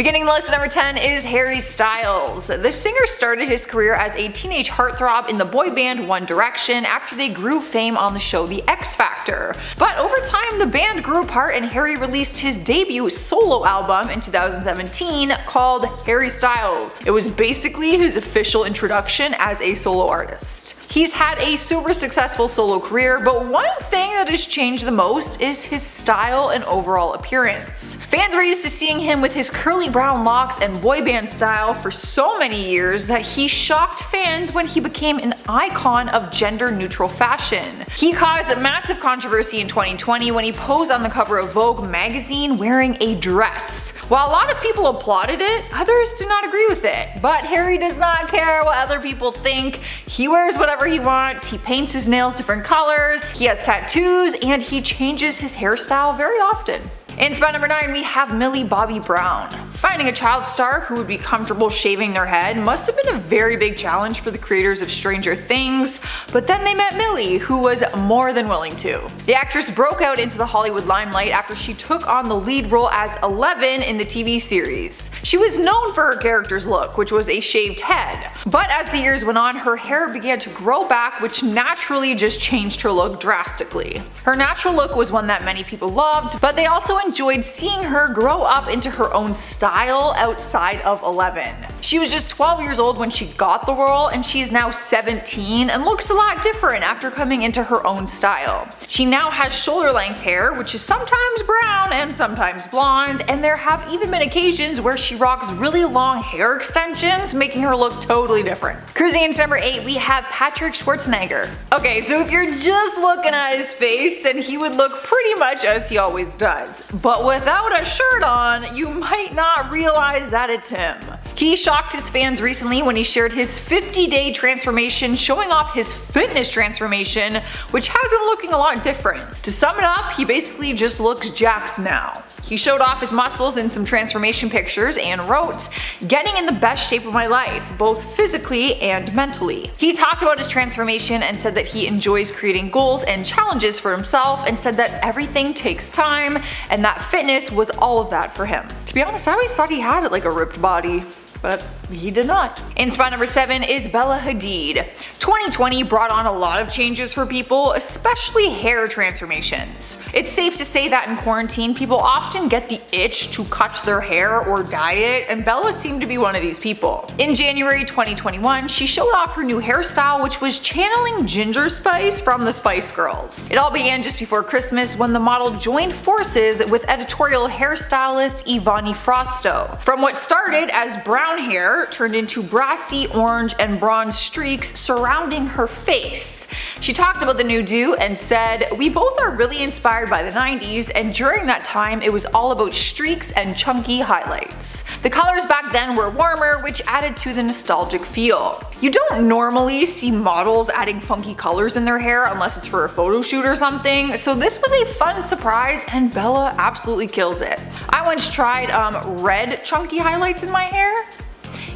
Beginning the list at number 10 is Harry Styles. The singer started his career as a teenage heartthrob in the boy band One Direction after they grew fame on the show The X Factor. But over time, the band grew apart and Harry released his debut solo album in 2017 called Harry Styles. It was basically his official introduction as a solo artist. He's had a super successful solo career, but one thing that has changed the most is his style and overall appearance. Fans were used to seeing him with his curly brown locks and boy band style for so many years that he shocked fans when he became an icon of gender-neutral fashion. He caused massive controversy in 2020 when he posed on the cover of Vogue magazine wearing a dress. While a lot of people applauded it, others did not agree with it. But Harry does not care what other people think. He wears whatever he wants, he paints his nails different colors, he has tattoos, and he changes his hairstyle very often. In spot number 9, we have Millie Bobby Brown. Finding a child star who would be comfortable shaving their head must have been a very big challenge for the creators of Stranger Things, but then they met Millie, who was more than willing to. The actress broke out into the Hollywood limelight after she took on the lead role as Eleven in the TV series. She was known for her character's look, which was a shaved head, but as the years went on, her hair began to grow back, which naturally just changed her look drastically. Her natural look was one that many people loved, but they also enjoyed seeing her grow up into her own style outside of Eleven. She was just 12 years old when she got the role, and she is now 17 and looks a lot different after coming into her own style. She now has shoulder-length hair, which is sometimes brown and sometimes blonde, and there have even been occasions where she rocks really long hair extensions, making her look totally different. Cruising into number 8, we have Patrick Schwarzenegger. Okay, so if you're just looking at his face, then he would look pretty much as he always does. But without a shirt on, you might not realize that it's him. He shocked his fans recently when he shared his 50-day transformation, showing off his fitness transformation, which has him looking a lot different. To sum it up, he basically just looks jacked now. He showed off his muscles in some transformation pictures and wrote, "Getting in the best shape of my life, both physically and mentally." He talked about his transformation and said that he enjoys creating goals and challenges for himself, and said that everything takes time and that fitness was all of that for him. To be honest, I always thought he had like a ripped body, but he did not. In spot number 7 is Bella Hadid. 2020 brought on a lot of changes for people, especially hair transformations. It's safe to say that in quarantine, people often get the itch to cut their hair or dye it, and Bella seemed to be one of these people. In January 2021, she showed off her new hairstyle, which was channeling Ginger Spice from the Spice Girls. It all began just before Christmas when the model joined forces with editorial hairstylist Ivani Frosto. From what started as brown hair turned into brassy orange and bronze streaks surrounding her face. She talked about the new do and said, "We both are really inspired by the 90s, and during that time it was all about streaks and chunky highlights." The colors back then were warmer, which added to the nostalgic feel. You don't normally see models adding funky colors in their hair unless it's for a photo shoot or something, so this was a fun surprise and Bella absolutely kills it. I once tried red chunky highlights in my hair.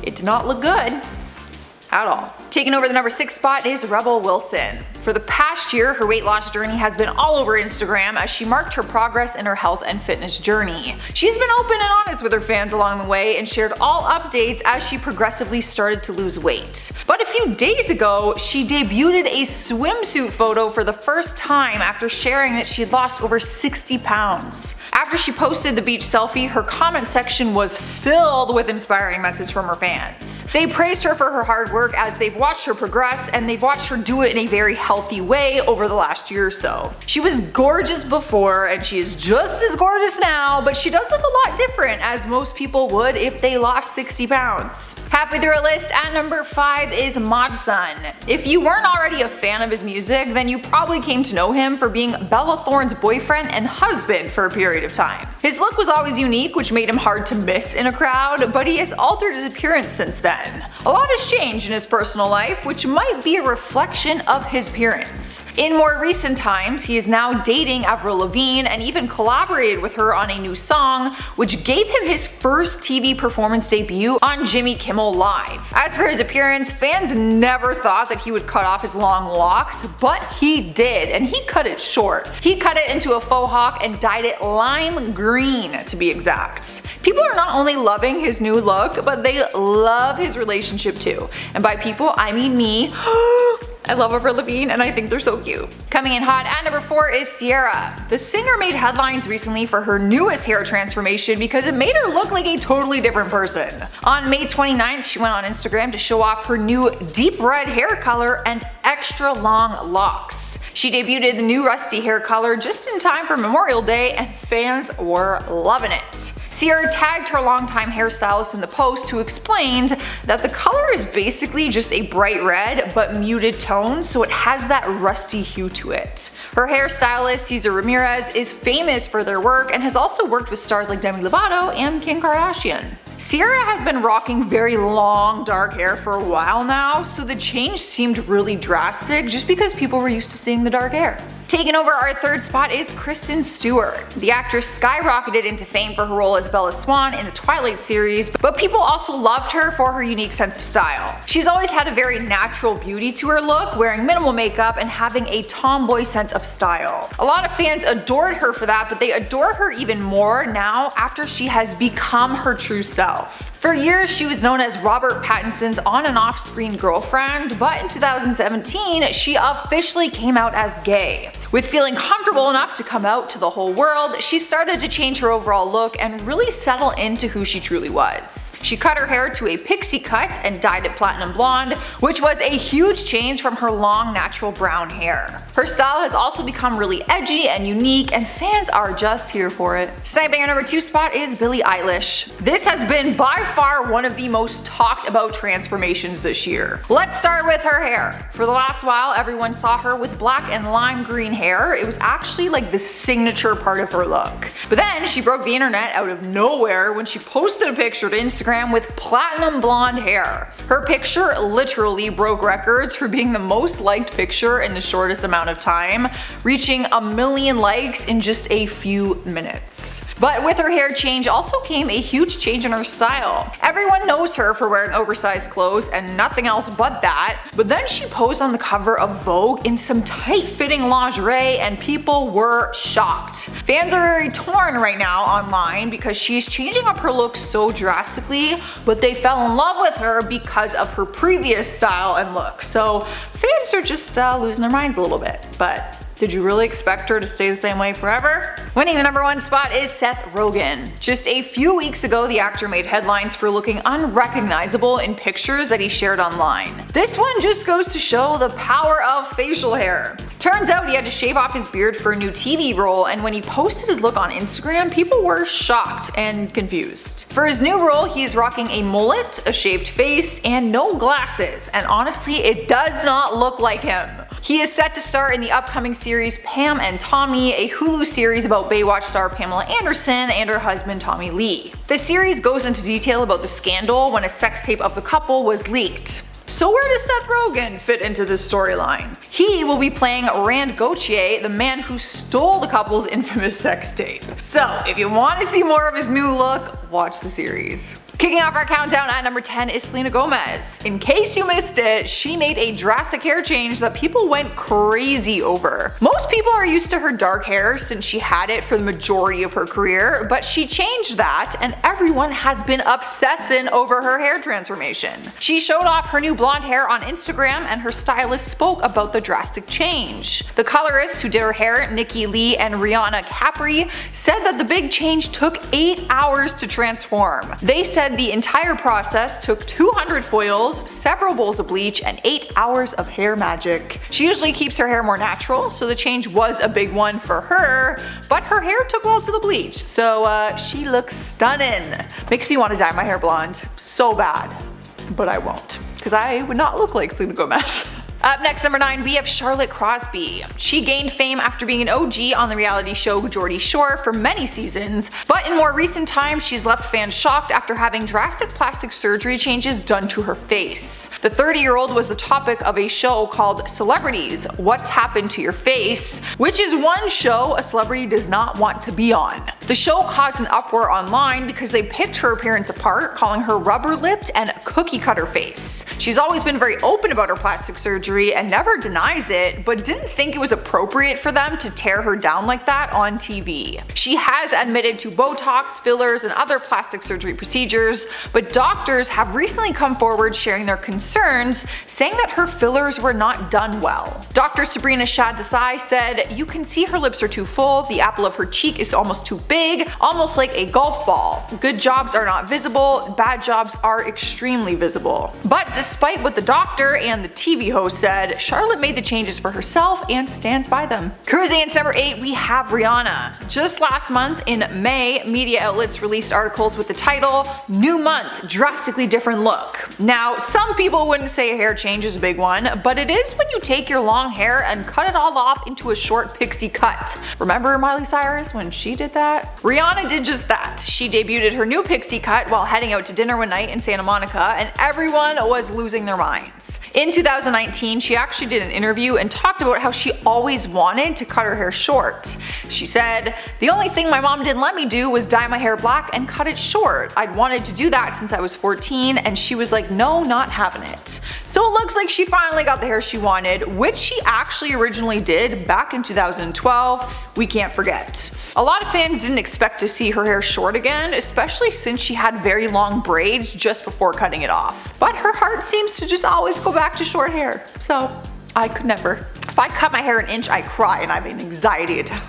It did not look good at all. Taking over the number 6 spot is Rebel Wilson. For the past year, her weight loss journey has been all over Instagram as she marked her progress in her health and fitness journey. She's been open and honest with her fans along the way and shared all updates as she progressively started to lose weight. But a few days ago, she debuted a swimsuit photo for the first time after sharing that she'd lost over 60 pounds. After she posted the beach selfie, her comment section was filled with inspiring messages from her fans. They praised her for her hard work as they've watched her progress, and they've watched her do it in a very healthy way over the last year or so. She was gorgeous before and she is just as gorgeous now, but she does look a lot different, as most people would if they lost 60 pounds. Halfway through our list, at number 5 is Modson. If you weren't already a fan of his music, then you probably came to know him for being Bella Thorne's boyfriend and husband for a period of time. His look was always unique, which made him hard to miss in a crowd, but he has altered his appearance since then. A lot has changed in his personal life, which might be a reflection of his appearance. In more recent times, he is now dating Avril Lavigne and even collaborated with her on a new song, which gave him his first TV performance debut on Jimmy Kimmel normal live. As for his appearance, fans never thought that he would cut off his long locks, but he did, and he cut it short. He cut it into a faux hawk and dyed it lime green, to be exact. People are not only loving his new look, but they love his relationship too. And by people, I mean me. I love Avril Lavigne and I think they're so cute. Coming in hot at number 4 is Ciara. The singer made headlines recently for her newest hair transformation because it made her look like a totally different person. On May 29th, she went on Instagram to show off her new deep red hair color and extra long locks. She debuted the new rusty hair color just in time for Memorial Day and fans were loving it. Ciara tagged her longtime hairstylist in the post who explained that the color is basically just a bright red but muted tone, so it has that rusty hue to it. Her hairstylist Cesar Ramirez is famous for their work and has also worked with stars like Demi Lovato and Kim Kardashian. Ciara has been rocking very long dark hair for a while now, so the change seemed really drastic just because people were used to seeing the dark hair. Taking over our third spot is Kristen Stewart. The actress skyrocketed into fame for her role as Bella Swan in the Twilight series, but people also loved her for her unique sense of style. She's always had a very natural beauty to her look, wearing minimal makeup and having a tomboy sense of style. A lot of fans adored her for that, but they adore her even more now after she has become her true self. For years, she was known as Robert Pattinson's on and off screen girlfriend, but in 2017, she officially came out as gay. With feeling comfortable enough to come out to the whole world, she started to change her overall look and really settle into who she truly was. She cut her hair to a pixie cut and dyed it platinum blonde, which was a huge change from her long natural brown hair. Her style has also become really edgy and unique, and fans are just here for it. Sniping our number 2 spot is Billie Eilish. This has been by far one of the most talked about transformations this year. Let's start with her hair. For the last while, everyone saw her with black and lime green hair. It was actually like the signature part of her look. But then she broke the internet out of nowhere when she posted a picture to Instagram with platinum blonde hair. Her picture literally broke records for being the most liked picture in the shortest amount of time, reaching 1 million likes in just a few minutes. But with her hair change also came a huge change in her style. Everyone knows her for wearing oversized clothes and nothing else but that, but then she posed on the cover of Vogue in some tight-fitting lingerie and people were shocked. Fans are very torn right now online because she's changing up her look so drastically, but they fell in love with her because of her previous style and look. So fans are just losing their minds a little bit. But did you really expect her to stay the same way forever? Winning the number 1 spot is Seth Rogen. Just a few weeks ago, the actor made headlines for looking unrecognizable in pictures that he shared online. This one just goes to show the power of facial hair. Turns out he had to shave off his beard for a new TV role, and when he posted his look on Instagram, people were shocked and confused. For his new role, he is rocking a mullet, a shaved face, and no glasses, and honestly, it does not look like him. He is set to star in the upcoming series Pam and Tommy, a Hulu series about Baywatch star Pamela Anderson and her husband Tommy Lee. The series goes into detail about the scandal when a sex tape of the couple was leaked. So where does Seth Rogen fit into this storyline? He will be playing Rand Gauthier, the man who stole the couple's infamous sex tape. So if you want to see more of his new look, watch the series. Kicking off our countdown at number 10 is Selena Gomez. In case you missed it, she made a drastic hair change that people went crazy over. Most people are used to her dark hair since she had it for the majority of her career, but she changed that and everyone has been obsessing over her hair transformation. She showed off her new blonde hair on Instagram and her stylist spoke about the drastic change. The colorists who did her hair, Nikki Lee and Rihanna Capri, said that the big change took 8 hours to transform. They said the entire process took 200 foils, several bowls of bleach, and 8 hours of hair magic. She usually keeps her hair more natural, so the change was a big one for her, but her hair took most of the bleach, so she looks stunning. Makes me want to dye my hair blonde so bad, but I won't, because I would not look like Selena Gomez. Up next, number 9, we have Charlotte Crosby. She gained fame after being an OG on the reality show Geordie Shore for many seasons, but in more recent times she's left fans shocked after having drastic plastic surgery changes done to her face. The 30-year-old was the topic of a show called Celebrities: What's Happened to Your Face, which is one show a celebrity does not want to be on. The show caused an uproar online because they picked her appearance apart, calling her rubber-lipped and cookie cutter face. She's always been very open about her plastic surgery and never denies it, but didn't think it was appropriate for them to tear her down like that on TV. She has admitted to Botox, fillers, and other plastic surgery procedures, but doctors have recently come forward sharing their concerns, saying that her fillers were not done well. Dr. Sabrina Shah-Desai said, "You can see her lips are too full, the apple of her cheek is almost too big, almost like a golf ball. Good jobs are not visible, bad jobs are extremely visible." But despite what the doctor and the TV host said, Charlotte made the changes for herself and stands by them. Cruising into number 8, we have Rihanna. Just last month in May, media outlets released articles with the title, "New Month, Drastically Different Look." Now, some people wouldn't say a hair change is a big one, but it is when you take your long hair and cut it all off into a short pixie cut. Remember Miley Cyrus when she did that? Rihanna did just that. She debuted her new pixie cut while heading out to dinner one night in Santa Monica, and everyone was losing their minds. In 2019, she actually did an interview and talked about how she always wanted to cut her hair short. She said, "The only thing my mom didn't let me do was dye my hair black and cut it short. I'd wanted to do that since I was 14, and she was like, no, not having it." So it looks like she finally got the hair she wanted, which she actually originally did back in 2012. We can't forget. A lot of fans didn't expect to see her hair short again, especially since she had very long braids just before cutting it off. But her heart seems to just always go back to short hair, so I could never. If I cut my hair an inch, I cry and I have an anxiety attack.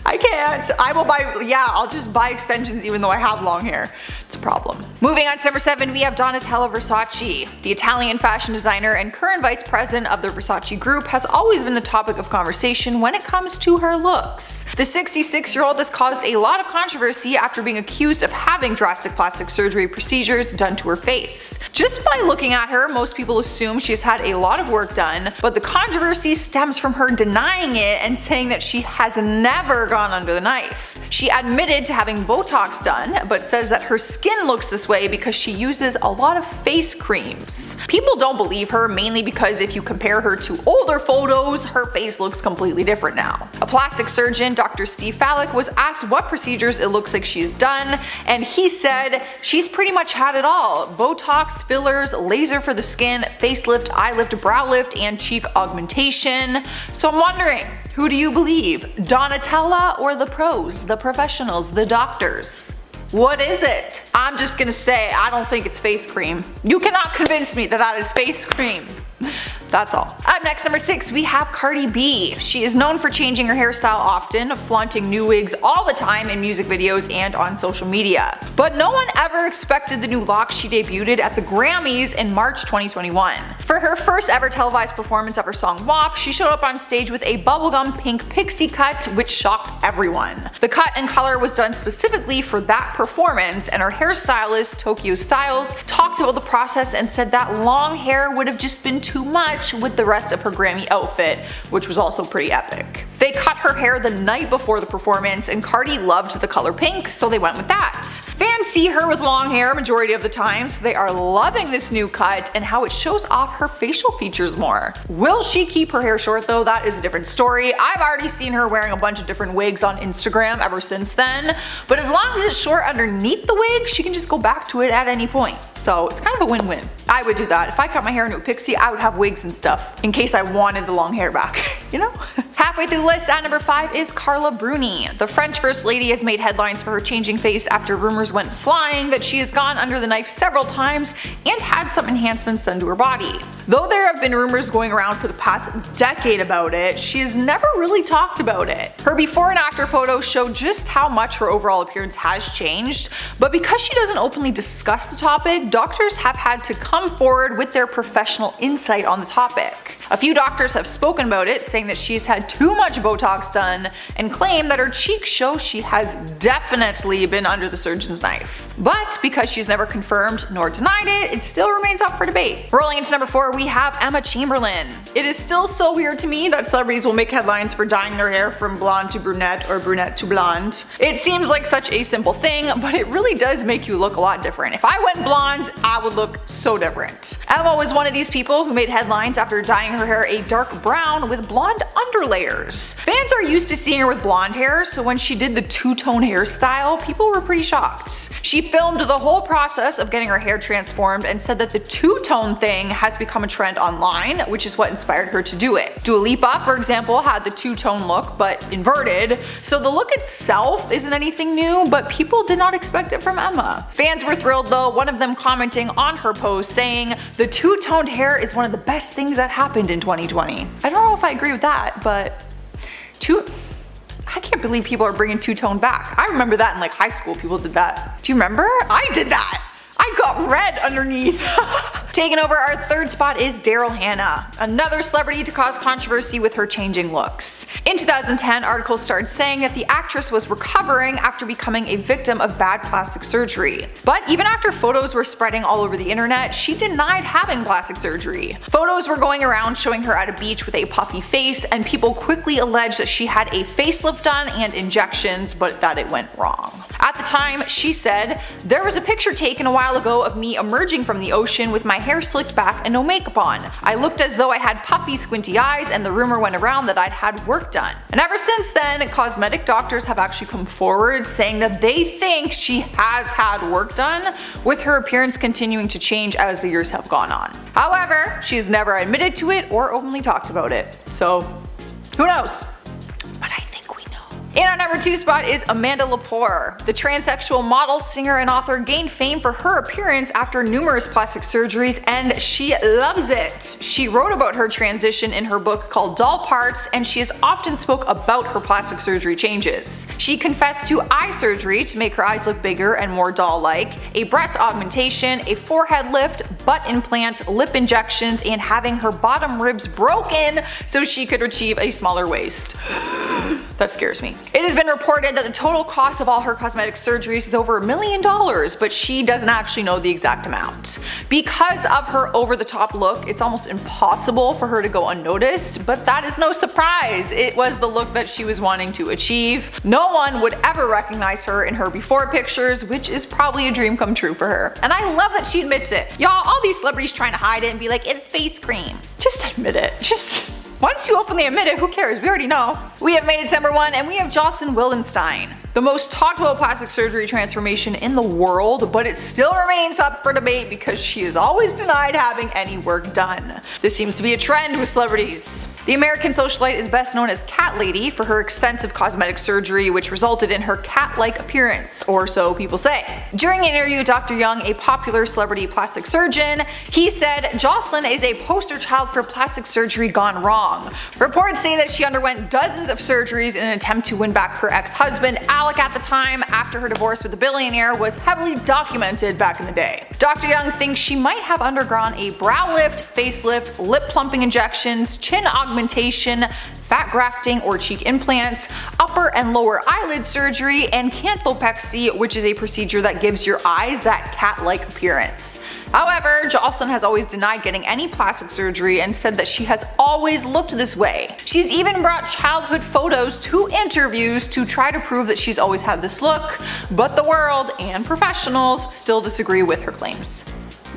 I can't. I'll just buy extensions even though I have long hair. It's a problem. Moving on to number 7, we have Donatella Versace. The Italian fashion designer and current vice president of the Versace group has always been the topic of conversation when it comes to her looks. The 66-year-old has caused a lot of controversy after being accused of having drastic plastic surgery procedures done to her face. Just by looking at her, most people assume she has had a lot of work done, but the controversy stems from her denying it and saying that she has never gone under the knife. She admitted to having Botox done, but says that her skin looks this way because she uses a lot of face creams. People don't believe her, mainly because if you compare her to older photos, her face looks completely different now. A plastic surgeon, Dr. Steve Fallick, was asked what procedures it looks like she's done, and he said she's pretty much had it all: Botox, fillers, laser for the skin, facelift, eye lift, brow lift, and cheek augmentation. So I'm wondering, who do you believe? Donatella or the pros, the professionals, the doctors? What is it? I'm just gonna say I don't think it's face cream. You cannot convince me that that is face cream. That's all. Up next, number 6, we have Cardi B. She is known for changing her hairstyle often, flaunting new wigs all the time in music videos and on social media. But no one ever expected the new look she debuted at the Grammys in March 2021. For her first ever televised performance of her song WAP, she showed up on stage with a bubblegum pink pixie cut, which shocked everyone. The cut and color was done specifically for that performance, and her hairstylist, Tokyo Styles, talked about the process and said that long hair would have just been too much with the rest of her Grammy outfit, which was also pretty epic. They cut her hair the night before the performance, and Cardi loved the color pink, so they went with that. Fans see her with long hair majority of the time, so they are loving this new cut and how it shows off her facial features more. Will she keep her hair short though? That is a different story. I've already seen her wearing a bunch of different wigs on Instagram ever since then, but as long as it's short underneath the wig, she can just go back to it at any point. So it's kind of a win-win. I would do that. If I cut my hair into a pixie, I would have wigs and stuff in case I wanted the long hair back, you know? Halfway through the list, at number 5 is Carla Bruni. The French First Lady has made headlines for her changing face after rumors went flying that she has gone under the knife several times and had some enhancements done to her body. Though there have been rumors going around for the past decade about it, she has never really talked about it. Her before and after photos show just how much her overall appearance has changed, but because she doesn't openly discuss the topic, doctors have had to come forward with their professional insight on the topic. A few doctors have spoken about it, saying that she's had too much Botox done and claim that her cheeks show she has definitely been under the surgeon's knife. But because she's never confirmed nor denied it, it still remains up for debate. Rolling into number 4, we have Emma Chamberlain. It is still so weird to me that celebrities will make headlines for dyeing their hair from blonde to brunette or brunette to blonde. It seems like such a simple thing, but it really does make you look a lot different. If I went blonde, I would look so different. Emma was one of these people who made headlines after dyeing her her hair a dark brown with blonde underlayers. Fans are used to seeing her with blonde hair, so when she did the two-tone hairstyle, people were pretty shocked. She filmed the whole process of getting her hair transformed and said that the two-tone thing has become a trend online, which is what inspired her to do it. Dua Lipa, for example, had the two-tone look but inverted, so the look itself isn't anything new, but people did not expect it from Emma. Fans were thrilled though, one of them commenting on her post saying, "The two-toned hair is one of the best things that happened in 2020. I don't know if I agree with that, but I can't believe people are bringing two-tone back. I remember that in like high school, people did that. Do you remember? I did that. I got red underneath. Taking over our third spot is Daryl Hannah, another celebrity to cause controversy with her changing looks. In 2010, articles started saying that the actress was recovering after becoming a victim of bad plastic surgery. But even after photos were spreading all over the internet, she denied having plastic surgery. Photos were going around showing her at a beach with a puffy face, and people quickly alleged that she had a facelift done and injections, but that it went wrong. At the time, she said, "There was a picture taken a while ago of me emerging from the ocean with my hair slicked back and no makeup on. I looked as though I had puffy, squinty eyes, and the rumor went around that I'd had work done." And ever since then, cosmetic doctors have actually come forward saying that they think she has had work done, with her appearance continuing to change as the years have gone on. However, she's never admitted to it or openly talked about it. So, who knows? But I think we know. In our number 2 spot is Amanda Lepore. The transsexual model, singer, and author gained fame for her appearance after numerous plastic surgeries, and she loves it. She wrote about her transition in her book called Doll Parts, and she has often spoke about her plastic surgery changes. She confessed to eye surgery to make her eyes look bigger and more doll-like, a breast augmentation, a forehead lift, butt implants, lip injections, and having her bottom ribs broken so she could achieve a smaller waist. That scares me. It has been reported that the total cost of all her cosmetic surgeries is over $1 million, but she doesn't actually know the exact amount. Because of her over-the-top look, it's almost impossible for her to go unnoticed, but that is no surprise. It was the look that she was wanting to achieve. No one would ever recognize her in her before pictures, which is probably a dream come true for her. And I love that she admits it. Y'all, all these celebrities trying to hide it and be like, it's face cream. Just admit it. Once you openly admit it, who cares? We already know. We have made it to number 1, and we have Jocelyn Wildenstein. The most talked about plastic surgery transformation in the world, but it still remains up for debate because she has always denied having any work done. This seems to be a trend with celebrities. The American socialite is best known as Cat Lady for her extensive cosmetic surgery, which resulted in her cat-like appearance, or so people say. During an interview with Dr. Young, a popular celebrity plastic surgeon, he said Jocelyn is a poster child for plastic surgery gone wrong. Reports say that she underwent dozens of surgeries in an attempt to win back her ex-husband, Alec, at the time, after her divorce with the billionaire was heavily documented back in the day. Dr. Young thinks she might have undergone a brow lift, facelift, lip plumping injections, chin augmentation, fat grafting or cheek implants, upper and lower eyelid surgery, and canthopexy, which is a procedure that gives your eyes that cat-like appearance. However, Jocelyn has always denied getting any plastic surgery and said that she has always looked this way. She's even brought childhood photos to interviews to try to prove that she's always had this look, but the world and professionals still disagree with her claims.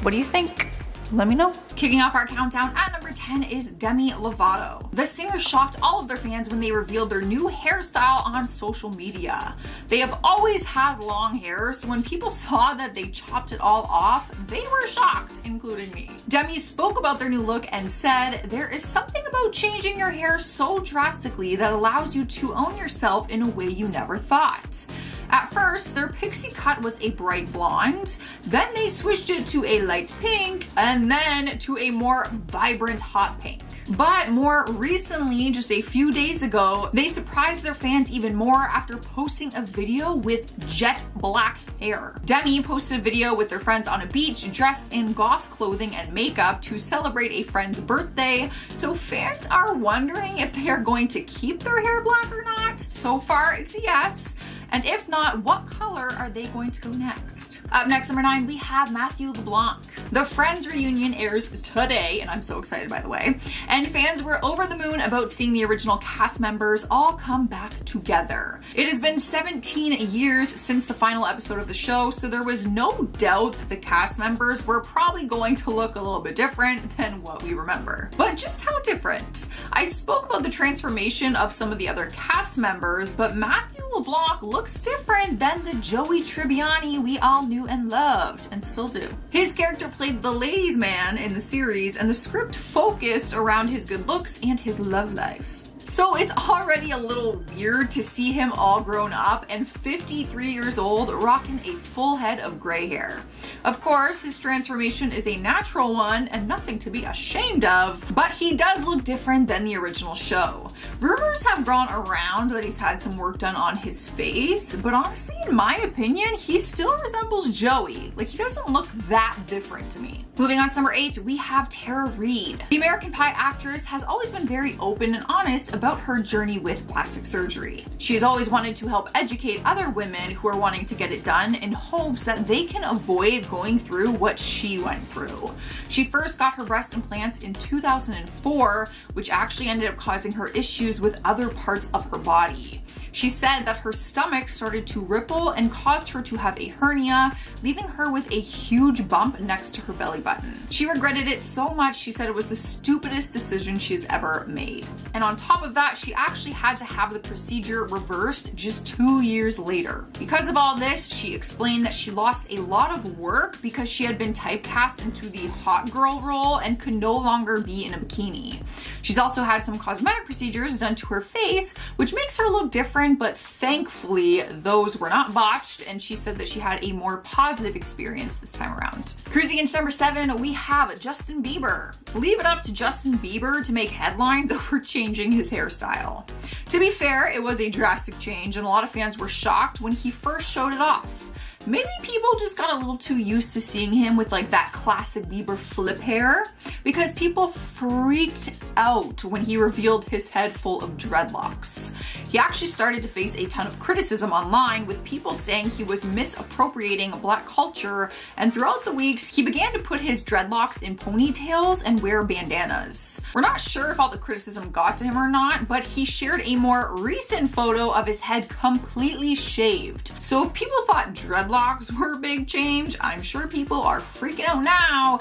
What do you think? Let me know. Kicking off our countdown at number 10 is Demi Lovato. The singer shocked all of their fans when they revealed their new hairstyle on social media. They have always had long hair, so when people saw that they chopped it all off, they were shocked, including me. Demi spoke about their new look and said, "There is something about changing your hair so drastically that allows you to own yourself in a way you never thought." At first, their pixie cut was a bright blonde, then they switched it to a light pink, and then to a more vibrant hot pink. But more recently, just a few days ago, they surprised their fans even more after posting a video with jet black hair. Demi posted a video with their friends on a beach dressed in goth clothing and makeup to celebrate a friend's birthday, so fans are wondering if they are going to keep their hair black or not. So far, it's a yes. And if not, what color are they going to go next? Up next, number 9, we have Matthew LeBlanc. The Friends reunion airs today, and I'm so excited, by the way. And fans were over the moon about seeing the original cast members all come back together. It has been 17 years since the final episode of the show, so there was no doubt that the cast members were probably going to look a little bit different than what we remember. But just how different? I spoke about the transformation of some of the other cast members, but Matthew LeBlanc looks different than the Joey Tribbiani we all knew and loved, and still do. His character played the ladies' man in the series, and the script focused around his good looks and his love life. So it's already a little weird to see him all grown up and 53 years old rocking a full head of gray hair. Of course, his transformation is a natural one and nothing to be ashamed of, but he does look different than the original show. Rumors have gone around that he's had some work done on his face, but honestly, in my opinion, he still resembles Joey. Like, he doesn't look that different to me. Moving on to number 8, we have Tara Reid. The American Pie actress has always been very open and honest about her journey with plastic surgery. She has always wanted to help educate other women who are wanting to get it done in hopes that they can avoid going through what she went through. She first got her breast implants in 2004, which actually ended up causing her issues with other parts of her body. She said that her stomach started to ripple and caused her to have a hernia, leaving her with a huge bump next to her belly button. She regretted it so much, she said it was the stupidest decision she's ever made. And on top of that, she actually had to have the procedure reversed just 2 years later. Because of all this, she explained that she lost a lot of work because she had been typecast into the hot girl role and could no longer be in a bikini. She's also had some cosmetic procedures done to her face, which makes her look different, but thankfully those were not botched, and she said that she had a more positive experience this time around. Cruising into number 7, we have Justin Bieber. Leave it up to Justin Bieber to make headlines over changing his hairstyle. To be fair, it was a drastic change, and a lot of fans were shocked when he first showed it off. Maybe people just got a little too used to seeing him with like that classic Bieber flip hair, because people freaked out when he revealed his head full of dreadlocks. He actually started to face a ton of criticism online, with people saying he was misappropriating Black culture, and throughout the weeks he began to put his dreadlocks in ponytails and wear bandanas. We're not sure if all the criticism got to him or not, but he shared a more recent photo of his head completely shaved. So if people thought dreadlocks were a big change, I'm sure people are freaking out now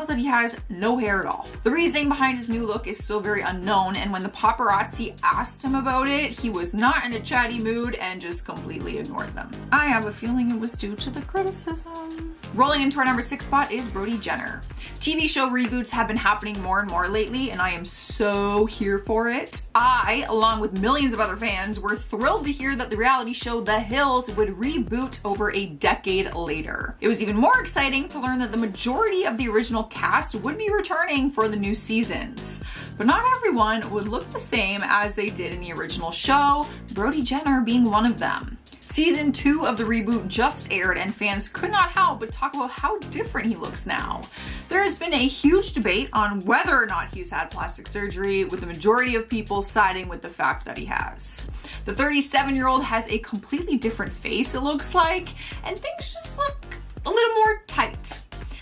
that he has no hair at all. The reasoning behind his new look is still very unknown, and when the paparazzi asked him about it, he was not in a chatty mood and just completely ignored them. I have a feeling it was due to the criticism. Rolling into our number 6 spot is Brody Jenner. TV show reboots have been happening more and more lately, and I am so here for it. I, along with millions of other fans, were thrilled to hear that the reality show The Hills would reboot over a decade later. It was even more exciting to learn that the majority of the original cast would be returning for the new seasons. But not everyone would look the same as they did in the original show, Brody Jenner being one of them. Season 2 of the reboot just aired, and fans could not help but talk about how different he looks now. There has been a huge debate on whether or not he's had plastic surgery, with the majority of people siding with the fact that he has. The 37-year-old has a completely different face, it looks like, and things just look a little more tight.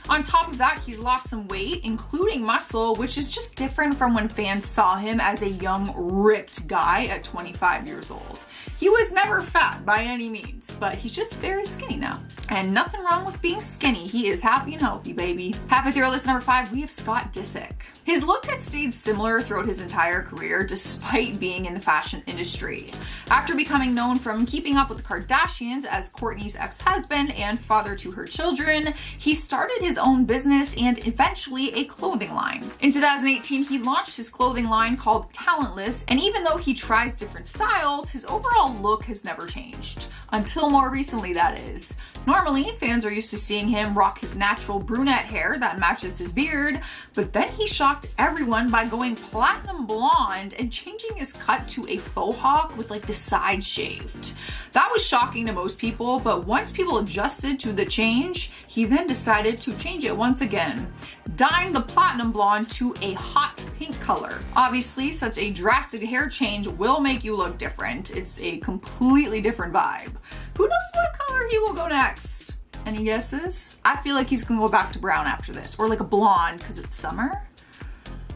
On top of that, he's lost some weight, including muscle, which is just different from when fans saw him as a young, ripped guy at 25 years old. He was never fat by any means, but he's just very skinny now. And nothing wrong with being skinny. He is happy and healthy, baby. Halfway through our list, number 5, we have Scott Disick. His look has stayed similar throughout his entire career, despite being in the fashion industry. After becoming known from Keeping Up with the Kardashians as Kourtney's ex-husband and father to her children, he started his own business and eventually a clothing line. In 2018, he launched his clothing line called Talentless, and even though he tries different styles, his overall look has never changed. Until more recently, that is. Normally, fans are used to seeing him rock his natural brunette hair that matches his beard, but then he shocked everyone by going platinum blonde and changing his cut to a faux hawk with like the side shaved. That was shocking to most people, but once people adjusted to the change, he then decided to change it once again, dyeing the platinum blonde to a hot pink color. Obviously, such a drastic hair change will make you look different. It's a completely different vibe. Who knows what color he will go next? Any guesses? I feel like he's gonna go back to brown after this, or like a blonde because it's summer,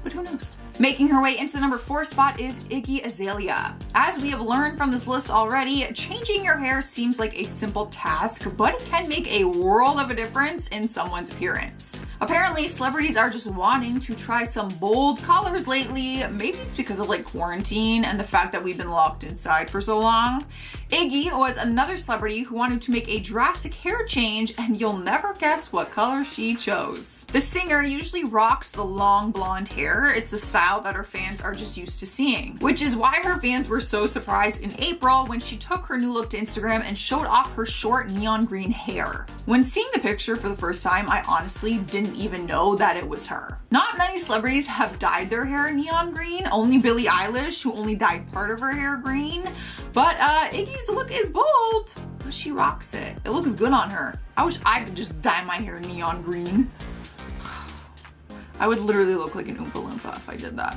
but who knows? Making her way into the number 4 spot is Iggy Azalea. As we have learned from this list already, changing your hair seems like a simple task, but it can make a world of a difference in someone's appearance. Apparently, celebrities are just wanting to try some bold colors lately. Maybe it's because of like quarantine and the fact that we've been locked inside for so long. Iggy was another celebrity who wanted to make a drastic hair change, and you'll never guess what color she chose. The singer usually rocks the long blonde hair. It's the style that her fans are just used to seeing, which is why her fans were so surprised in April when she took her new look to Instagram and showed off her short neon green hair. When seeing the picture for the first time, I honestly didn't even know that it was her. Not many celebrities have dyed their hair neon green, only Billie Eilish, who only dyed part of her hair green, but Iggy's look is bold, but she rocks it. It looks good on her. I wish I could just dye my hair neon green. I would literally look like an Oompa Loompa if I did that.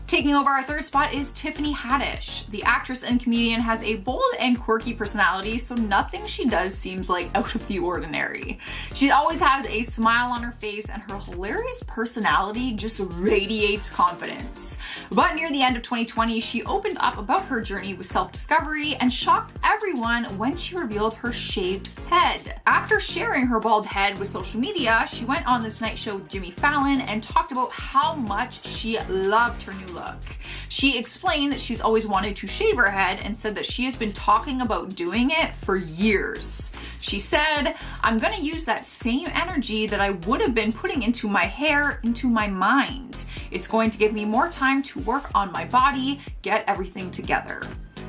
Taking over our 3rd spot is Tiffany Haddish. The actress and comedian has a bold and quirky personality, so nothing she does seems like out of the ordinary. She always has a smile on her face, and her hilarious personality just radiates confidence. But near the end of 2020, she opened up about her journey with self-discovery and shocked everyone when she revealed her shaved head. After sharing her bald head with social media, she went on this night show with Jimmy Fallon and talked about how much she loved her new look. She explained that she's always wanted to shave her head and said that she has been talking about doing it for years. She said, "I'm gonna use that same energy that I would have been putting into my hair into my mind. It's going to give me more time to work on my body, get everything together."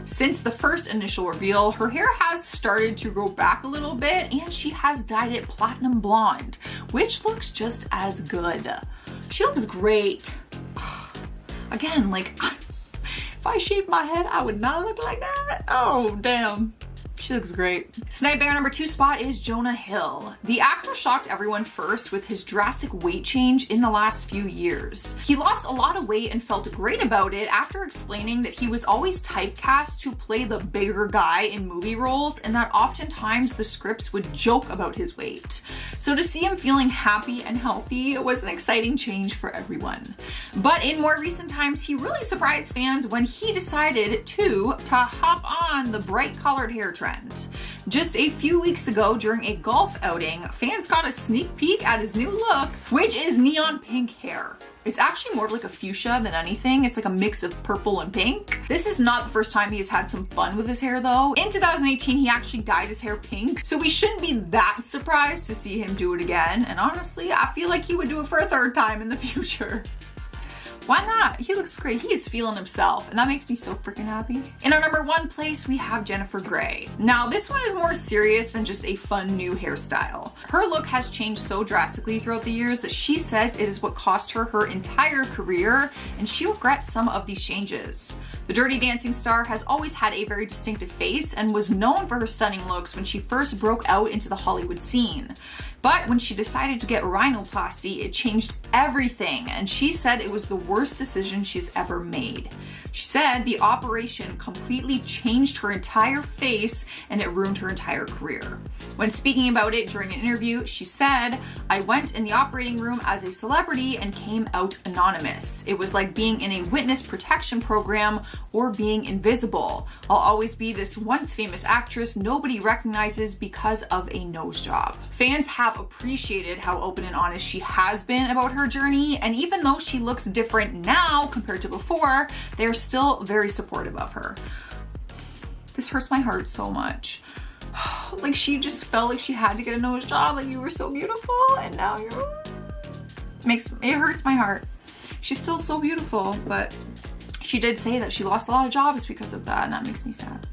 Since the first initial reveal, her hair has started to grow back a little bit, and she has dyed it platinum blonde, which looks just as good. She looks great. Again, like, if I shaved my head, I would not look like that. Oh, damn. She looks great. Sniping our number 2 spot is Jonah Hill. The actor shocked everyone first with his drastic weight change in the last few years. He lost a lot of weight and felt great about it after explaining that he was always typecast to play the bigger guy in movie roles, and that oftentimes the scripts would joke about his weight. So to see him feeling happy and healthy was an exciting change for everyone. But in more recent times, he really surprised fans when he decided to hop on the bright colored hair trend. Just a few weeks ago during a golf outing, fans got a sneak peek at his new look, which is neon pink hair. It's actually more of like a fuchsia than anything. It's like a mix of purple and pink. This is not the first time he has had some fun with his hair though. In 2018, he actually dyed his hair pink, so we shouldn't be that surprised to see him do it again. And honestly, I feel like he would do it for a 3rd time in the future. Why not? He looks great. He is feeling himself, and that makes me so freaking happy. In our number 1 place, we have Jennifer Grey. Now, this one is more serious than just a fun new hairstyle. Her look has changed so drastically throughout the years that she says it is what cost her her entire career, and she regrets some of these changes. The Dirty Dancing star has always had a very distinctive face and was known for her stunning looks when she first broke out into the Hollywood scene. But when she decided to get rhinoplasty, it changed everything, and she said it was the worst decision she's ever made. She said the operation completely changed her entire face and it ruined her entire career. When speaking about it during an interview, she said, "I went in the operating room as a celebrity and came out anonymous. It was like being in a witness protection program or being invisible. I'll always be this once famous actress nobody recognizes because of a nose job." Fans have appreciated how open and honest she has been about her journey, and even though she looks different now compared to before, they're still very supportive of her. This hurts my heart so much. Like, she just felt like she had to get a nose job, like you were so beautiful and now it hurts my heart. She's still so beautiful, but she did say that she lost a lot of jobs because of that, and that makes me sad.